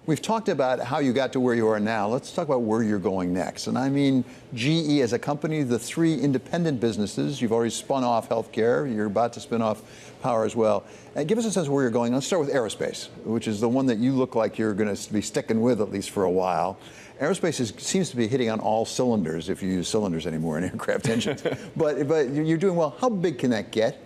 We've talked about how you got to where you are now. Let's talk about where you're going next. And I mean, GE as a company, the three independent businesses, you've already spun off healthcare, you're about to spin off power as well. Give us a sense of where you're going. Let's start with aerospace, which is the one that you look like you're going to be sticking with at least for a while. Aerospace seems to be hitting on all cylinders, if you use cylinders anymore in aircraft engines. but you're doing well. How big can that get?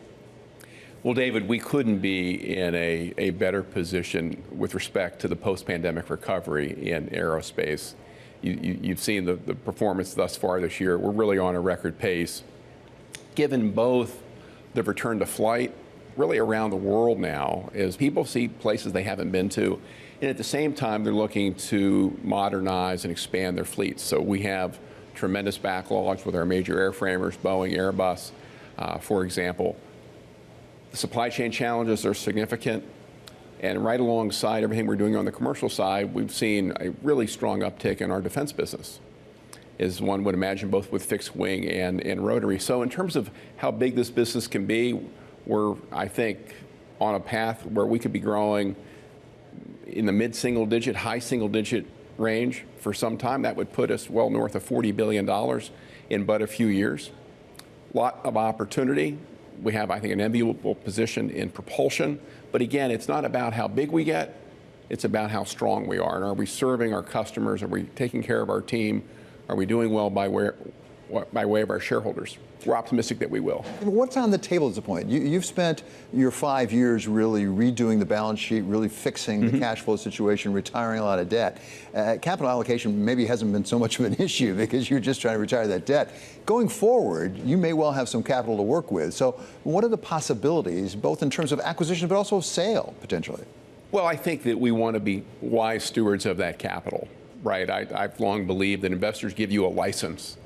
Well, David, we couldn't be in a better position with respect to the post-pandemic recovery in aerospace. You've seen the performance thus far this year. We're really on a record pace. Given both the return to flight really around the world now, as people see places they haven't been to, and at the same time, they're looking to modernize and expand their fleets. So we have tremendous backlogs with our major airframers, Boeing, Airbus, for example. The supply chain challenges are significant, and right alongside everything we're doing on the commercial side, we've seen a really strong uptick in our defense business, as one would imagine, both with fixed wing and rotary. So in terms of how big this business can be, we're, I think, on a path where we could be growing in the mid-single digit, high single digit range for some time. That would put us well north of $40 billion in but a few years. Lot of opportunity. We have, I think, an enviable position in propulsion. But again, it's not about how big we get, it's about how strong we are. And are we serving our customers? Are we taking care of our team? Are we doing well by way of our shareholders? We're optimistic that we will. What's on the table at this point? You've spent your 5 years really redoing the balance sheet, really fixing the cash flow situation, retiring a lot of debt. Capital allocation maybe hasn't been so much of an issue because you're just trying to retire that debt. Going forward, you may well have some capital to work with. So what are the possibilities, both in terms of acquisition, but also sale, potentially? Well, I think that we want to be wise stewards of that capital, right? I've long believed that investors give you a license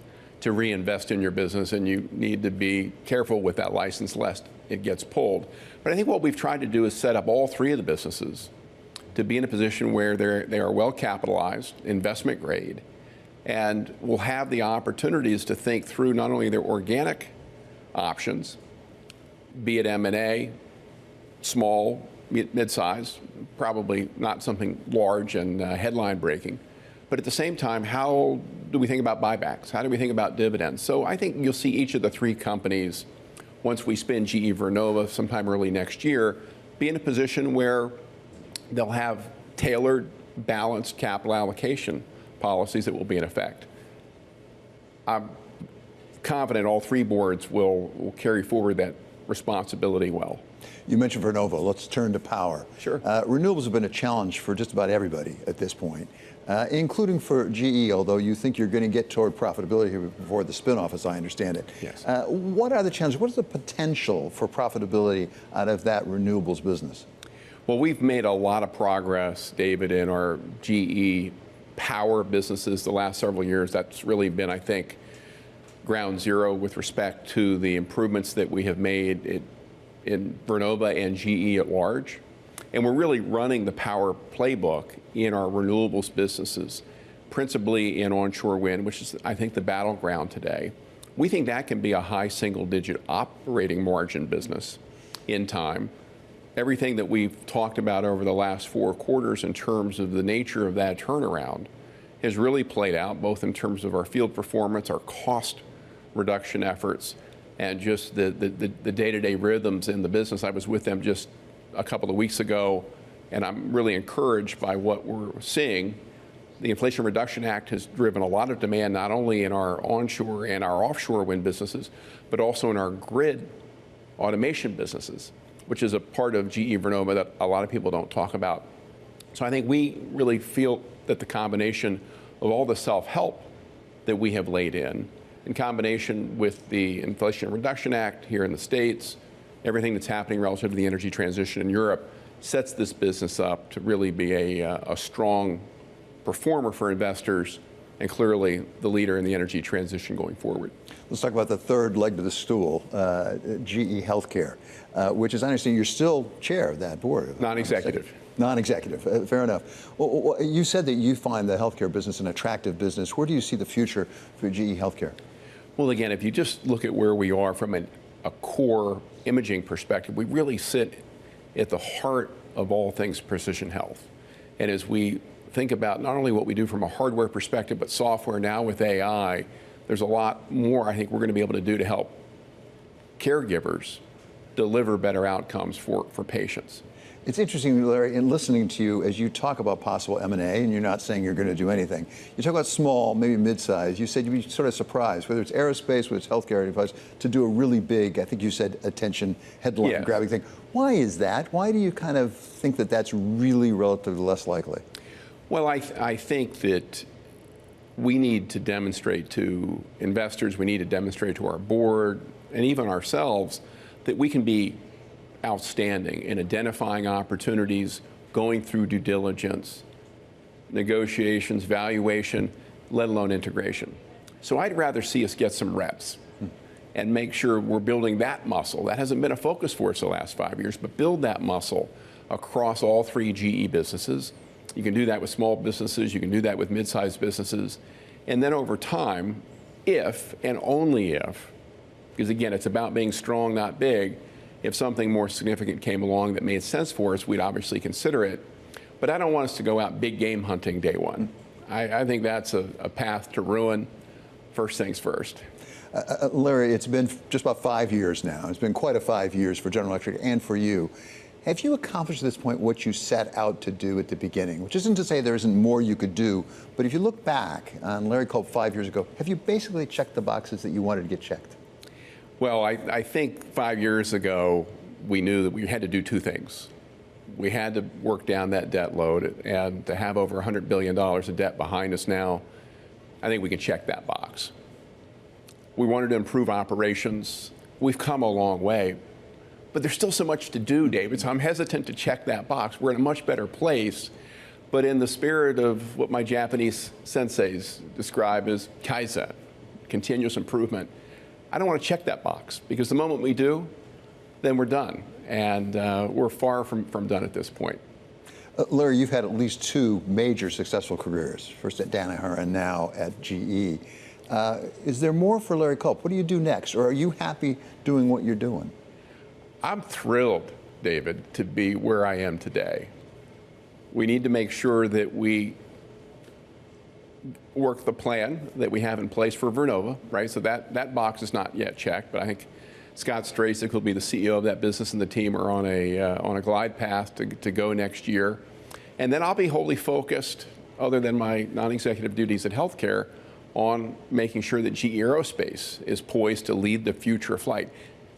to reinvest in your business, and you need to be careful with that license lest it gets pulled. But I think what we've tried to do is set up all three of the businesses to be in a position where they are well capitalized, investment grade, and will have the opportunities to think through not only their organic options, be it M&A, small, mid-size, probably not something large and headline breaking, but at the same time, how do we think about buybacks? How do we think about dividends? So I think you'll see each of the three companies, once we spin GE Vernova sometime early next year, be in a position where they'll have tailored, balanced capital allocation policies that will be in effect. I'm confident all three boards will carry forward that responsibility well. You mentioned Vernova. Let's turn to power. Sure. Renewables have been a challenge for just about everybody at this point, including for GE, although you think you're going to get toward profitability here before the spinoff, as I understand it. Yes. What are the challenges? What is the potential for profitability out of that renewables business? Well, we've made a lot of progress, David, in our GE power businesses the last several years. That's really been, I think, ground zero with respect to the improvements that we have made in Vernova and GE at large. And we're really running the power playbook in our renewables businesses, principally in onshore wind, which is, I think, the battleground today. We think that can be a high single-digit operating margin business in time. Everything that we've talked about over the last 4 quarters in terms of the nature of that turnaround has really played out, both in terms of our field performance, our cost reduction efforts, and just the day-to-day rhythms in the business. I was with them just a couple of weeks ago, and I'm really encouraged by what we're seeing. The Inflation Reduction Act has driven a lot of demand, not only in our onshore and our offshore wind businesses, but also in our grid automation businesses, which is a part of GE Vernova that a lot of people don't talk about. So I think we really feel that the combination of all the self-help that we have laid in combination with the Inflation Reduction Act here in the States, everything that's happening relative to the energy transition in Europe, sets this business up to really be a strong performer for investors and clearly the leader in the energy transition going forward. Let's talk about the third leg to the stool, GE Healthcare, which is, I understand, you're still chair of that board. Non-executive. Non-executive, fair enough. Well, you said that you find the healthcare business an attractive business. Where do you see the future for GE Healthcare? Well, again, if you just look at where we are from a core imaging perspective, we really sit at the heart of all things precision health. And as we think about not only what we do from a hardware perspective, but software now with AI, there's a lot more I think we're going to be able to do to help caregivers deliver better outcomes for patients. It's interesting, Larry, in listening to you as you talk about possible M&A, and you're not saying you're going to do anything. You talk about small, maybe mid-size. You said you'd be sort of surprised, whether it's aerospace, whether it's healthcare device, to do a really big, I think you said, attention headline-grabbing thing. Why is that? Why do you kind of think that that's really relatively less likely? Well, I think that we need to demonstrate to investors, we need to demonstrate to our board, and even ourselves, that we can be outstanding in identifying opportunities, going through due diligence, negotiations, valuation, let alone integration. So I'd rather see us get some reps and make sure we're building that muscle. That hasn't been a focus for us the last 5 years, but build that muscle across all three GE businesses. You can do that with small businesses, you can do that with mid-sized businesses, and then over time, if and only if, because again, it's about being strong, not big, if something more significant came along that made sense for us, we'd obviously consider it. But I don't want us to go out big game hunting day one. I think that's a path to ruin. First things first. Larry, it's been just about 5 years now. It's been quite a 5 years for General Electric and for you. Have you accomplished at this point what you set out to do at the beginning? Which isn't to say there isn't more you could do, but if you look back on Larry Culp 5 years ago, have you basically checked the boxes that you wanted to get checked? Well, I think 5 years ago, we knew that we had to do two things. We had to work down that debt load, and to have over $100 billion of debt behind us now, I think we can check that box. We wanted to improve operations. We've come a long way, but there's still so much to do, David, so I'm hesitant to check that box. We're in a much better place, but in the spirit of what my Japanese senseis describe as kaizen, continuous improvement, I don't want to check that box, because the moment we do, then we're done. And we're far from done at this point. Larry, you've had at least two major successful careers, first at Danaher and now at GE. Is there more for Larry Culp? What do you do next? Or are you happy doing what you're doing? I'm thrilled, David, to be where I am today. We need to make sure that we work the plan that we have in place for Vernova, right? So that box is not yet checked, but I think Scott Stracek will be the CEO of that business, and the team are on a glide path to go next year. And then I'll be wholly focused, other than my non-executive duties at healthcare, on making sure that GE Aerospace is poised to lead the future of flight.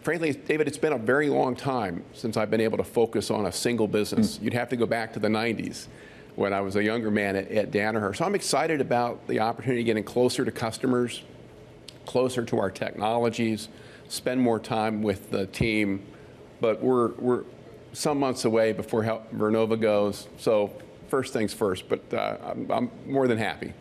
Frankly, David, it's been a very long time since I've been able to focus on a single business. You'd have to go back to the 90s. When I was a younger man at Danaher. So I'm excited about the opportunity of getting closer to customers, closer to our technologies, spend more time with the team. But we're some months away before Vernova goes. So first things first, but I'm more than happy.